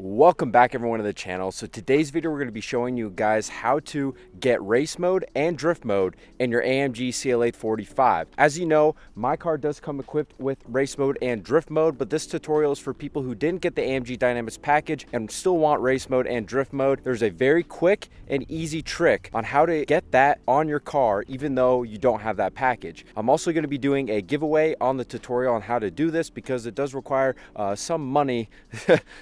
Welcome back everyone to the channel. So today's video we're going to be showing you guys how to get race mode and drift mode in your AMG CLA 45. As you know, my car does come equipped with race mode and drift mode, but this tutorial is for people who didn't get the AMG Dynamics package and still want race mode and drift mode. There's a very quick and easy trick on how to get that on your car even though you don't have that package. I'm also going to be doing a giveaway on the tutorial on how to do this because it does require some money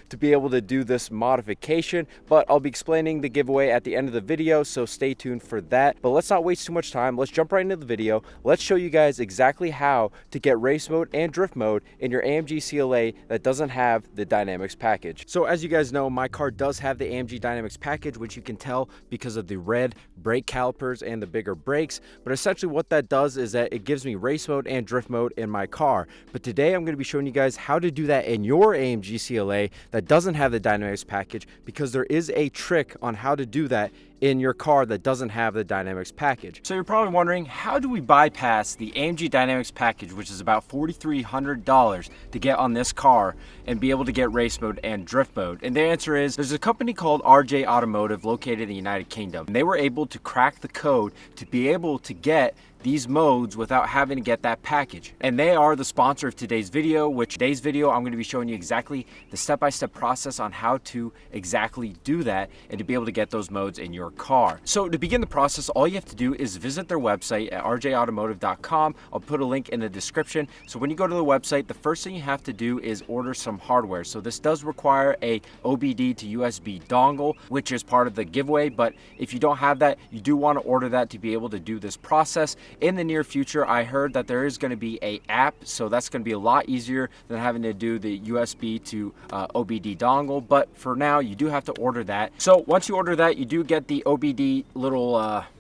to be able to do this modification, but I'll be explaining the giveaway at the end of the video, so stay tuned for that. But let's not waste too much time. Let's jump right into the video. Let's show you guys exactly how to get race mode and drift mode in your AMG CLA that doesn't have the Dynamics package. So as you guys know, my car does have the AMG Dynamics package, which you can tell because of the red brake calipers and the bigger brakes. But essentially what that does is that it gives me race mode and drift mode in my car. But today I'm going to be showing you guys how to do that in your AMG CLA that doesn't have the Dynamics package, because there is a trick on how to do that in your car that doesn't have the Dynamics package. So you're probably wondering, how do we bypass the AMG Dynamics package, which is about $4,300 to get on this car and be able to get race mode and drift mode? And the answer is, there's a company called RJA Automotive located in the United Kingdom. And they were able to crack the code to be able to get these modes without having to get that package. And they are the sponsor of today's video, which today's video I'm going to be showing you exactly the step-by-step process on how to exactly do that and to be able to get those modes in your car. So to begin the process, all you have to do is visit their website at rjautomotive.com. I'll put a link in the description. So when you go to the website, the first thing you have to do is order some hardware. So this does require a OBD to USB dongle, which is part of the giveaway. But if you don't have that, you do want to order that to be able to do this process. In the near future, I heard that there is going to be an app, so that's going to be a lot easier than having to do the USB to OBD dongle. But for now, you do have to order that. So once you order that, you do get the OBD little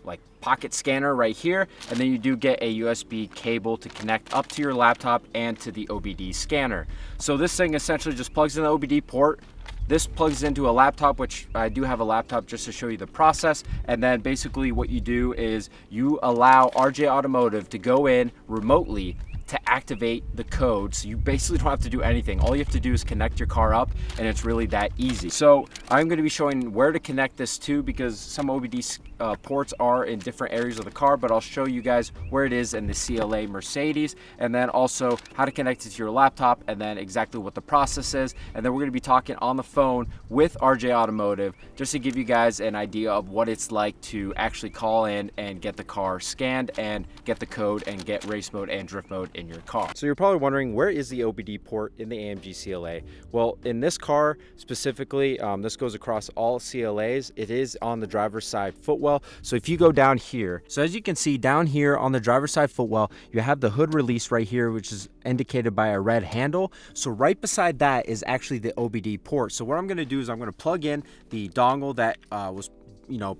like pocket scanner right here, and then you do get a USB cable to connect up to your laptop and to the OBD scanner. So this thing essentially just plugs in the OBD port. This plugs into a laptop, which I do have a laptop just to show you the process. And then basically what you do is you allow RJA Automotive to go in remotely to activate the code. So you basically don't have to do anything. All you have to do is connect your car up, and it's really that easy. So I'm going to be showing where to connect this to, because some OBD ports are in different areas of the car, but I'll show you guys where it is in the CLA Mercedes, and then also how to connect it to your laptop, and then exactly what the process is. And then we're going to be talking on the phone with RJA Automotive just to give you guys an idea of what it's like to actually call in and get the car scanned and get the code and get race mode and drift mode in your car. So you're probably wondering, where is the OBD port in the AMG CLA? Well, in this car specifically, this goes across all CLAs. It is on the driver's side footwell. So if you go down here, so as you can see down here on the driver's side footwell, you have the hood release right here, which is indicated by a red handle. So right beside that is actually the OBD port. So what I'm going to do is I'm going to plug in the dongle that was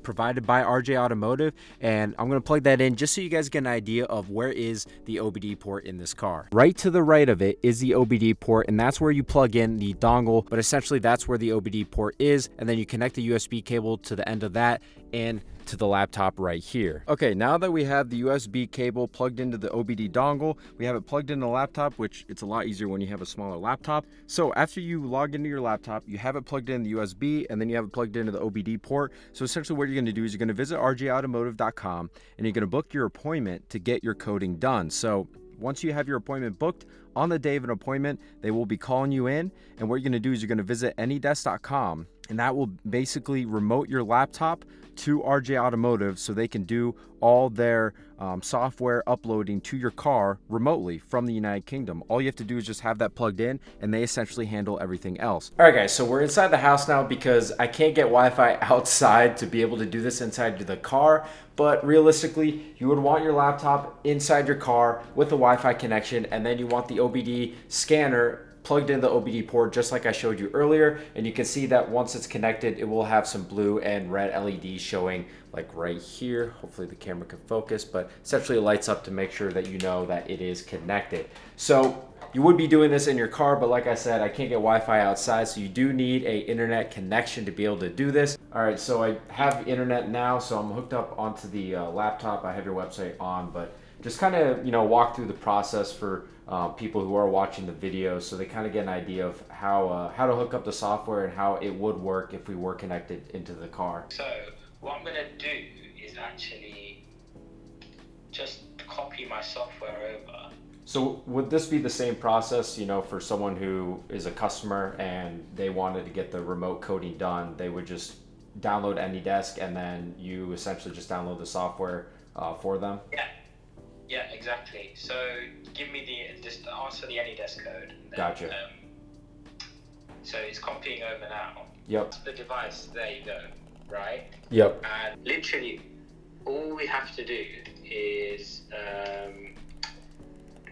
provided by RJA Automotive, and I'm going to plug that in just so you guys get an idea of where is the OBD port in this car. Right to the right of it is the OBD port, and that's where you plug in the dongle, but essentially that's where the OBD port is, and then you connect the USB cable to the end of that and to the laptop right here. Okay, now that we have the USB cable plugged into the OBD dongle, we have it plugged into the laptop, which it's a lot easier when you have a smaller laptop. So after you log into your laptop, you have it plugged in the USB, and then you have it plugged into the OBD port. So essentially what you're going to do is you're going to visit rjautomotive.com, and you're going to book your appointment to get your coding done. So once you have your appointment booked, on the day of an appointment, they will be calling you in, and what you're going to do is you're going to visit anydesk.com, and that will basically remote your laptop to RJA Automotive so they can do all their software uploading to your car remotely from the United Kingdom. All you have to do is just have that plugged in, and they essentially handle everything else. All right guys, so we're inside the house now because I can't get Wi-Fi outside to be able to do this inside the car. But realistically, you would want your laptop inside your car with a Wi-Fi connection, and then you want the OBD scanner plugged in the OBD port just like I showed you earlier, and you can see that once it's connected, it will have some blue and red LEDs showing, like right here. Hopefully the camera can focus, but essentially it lights up to make sure that you know that it is connected. So you would be doing this in your car, but like I said, I can't get Wi-Fi outside, so you do need a internet connection to be able to do this. All right, so I have internet now, so I'm hooked up onto the laptop. I have your website on, but just kind of, you know, walk through the process for people who are watching the video, so they kind of get an idea of how to hook up the software and how it would work if we were connected into the car. So what I'm going to do is actually just copy my software over. So would this be the same process, you know, for someone who is a customer and they wanted to get the remote coding done, they would just download AnyDesk and then you essentially just download the software for them? Yeah, exactly. So give me just answer the AnyDesk code. Then, gotcha. So it's copying over now. Yep. The device, there you go, right? Yep. And literally all we have to do is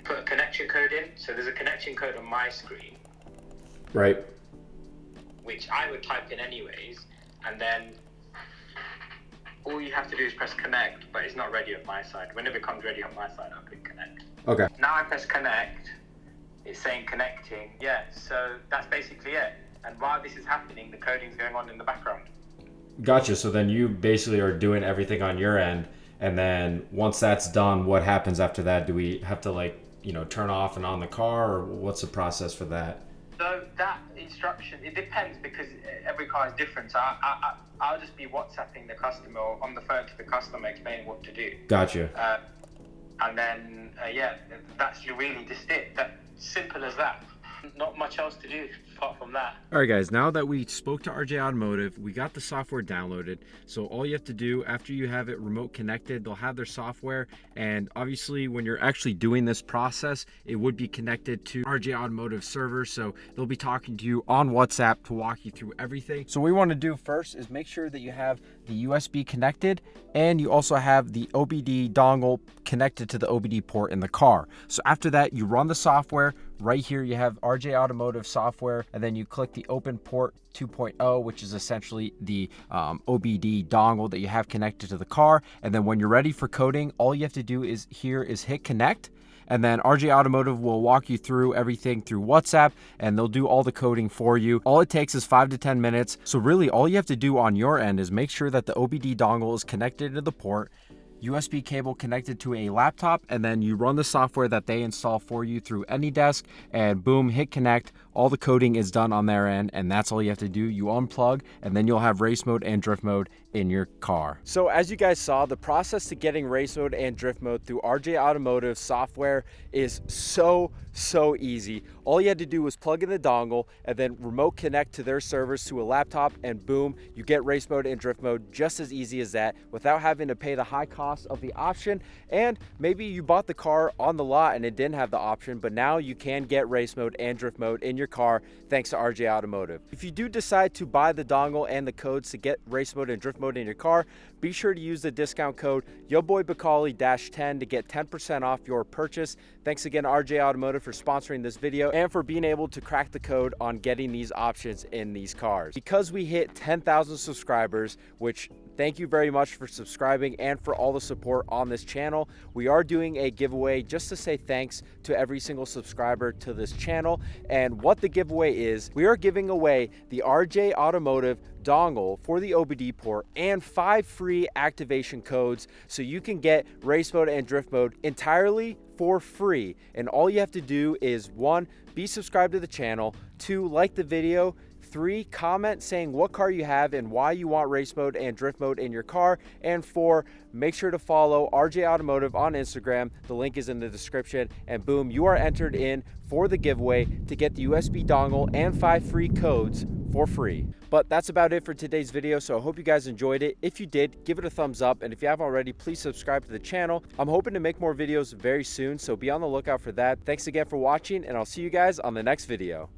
put a connection code in. So there's a connection code on my screen. Right. Which I would type in anyways, and then all you have to do is press connect, but it's not ready on my side. When it becomes ready on my side, I'll click connect. Okay. Now I press connect, it's saying connecting. Yeah, so that's basically it. And while this is happening, the coding's going on in the background. Gotcha. So then you basically are doing everything on your end, and then once that's done, what happens after that? Do we have to, like, you know, turn off and on the car, or what's the process for that? So that instruction, it depends because every car is different. So I'll just be WhatsApping the customer or on the phone to the customer explaining what to do. Gotcha. And then, yeah, that's really just it. That simple as that. Not much else to do apart from that. All right, guys, now that we spoke to RJA Automotive, we got the software downloaded. So all you have to do after you have it remote connected, they'll have their software. And obviously when you're actually doing this process, it would be connected to RJA Automotive server. So they'll be talking to you on WhatsApp to walk you through everything. So what we want to do first is make sure that you have the USB connected and you also have the OBD dongle connected to the OBD port in the car. So after that, you run the software. Right here you have RJA Automotive software, and then you click the Open Port 2.0, which is essentially the OBD dongle that you have connected to the car. And then when you're ready for coding, all you have to do is hit connect, and then RJA Automotive will walk you through everything through WhatsApp, and they'll do all the coding for you. All it takes is 5 to 10 minutes. So really all you have to do on your end is make sure that the OBD dongle is connected to the port, USB cable connected to a laptop, and then you run the software that they install for you through AnyDesk, and boom, hit connect. All the coding is done on their end, and that's all you have to do. You unplug, and then you'll have race mode and drift mode in your car. So as you guys saw, the process to getting race mode and drift mode through RJA Automotive software is so easy. All you had to do was plug in the dongle and then remote connect to their servers to a laptop, and boom, you get race mode and drift mode just as easy as that without having to pay the high cost of the option. And maybe you bought the car on the lot and it didn't have the option, but now you can get race mode and drift mode in your car thanks to RJA Automotive. If you do decide to buy the dongle and the codes to get race mode and drift mode in your car, be sure to use the discount code YoBoyBacali-10 to get 10% off your purchase. Thanks again to RJA Automotive for sponsoring this video and for being able to crack the code on getting these options in these cars. Because we hit 10,000 subscribers, which thank you very much for subscribing and for all the support on this channel, we are doing a giveaway just to say thanks to every single subscriber to this channel. And what the giveaway is, we are giving away the RJA Automotive dongle for the OBD port and 5 free activation codes so you can get race mode and drift mode entirely for free. And all you have to do is 1, be subscribed to the channel, 2, like the video, 3, comment saying what car you have and why you want race mode and drift mode in your car, and 4, make sure to follow RJA Automotive on Instagram. The link is in the description, and boom, you are entered in for the giveaway to get the USB dongle and 5 free codes for free. But that's about it for today's video, so I hope you guys enjoyed it. If you did, give it a thumbs up, and if you haven't already, please subscribe to the channel. I'm hoping to make more videos very soon, so be on the lookout for that. Thanks again for watching, and I'll see you guys on the next video.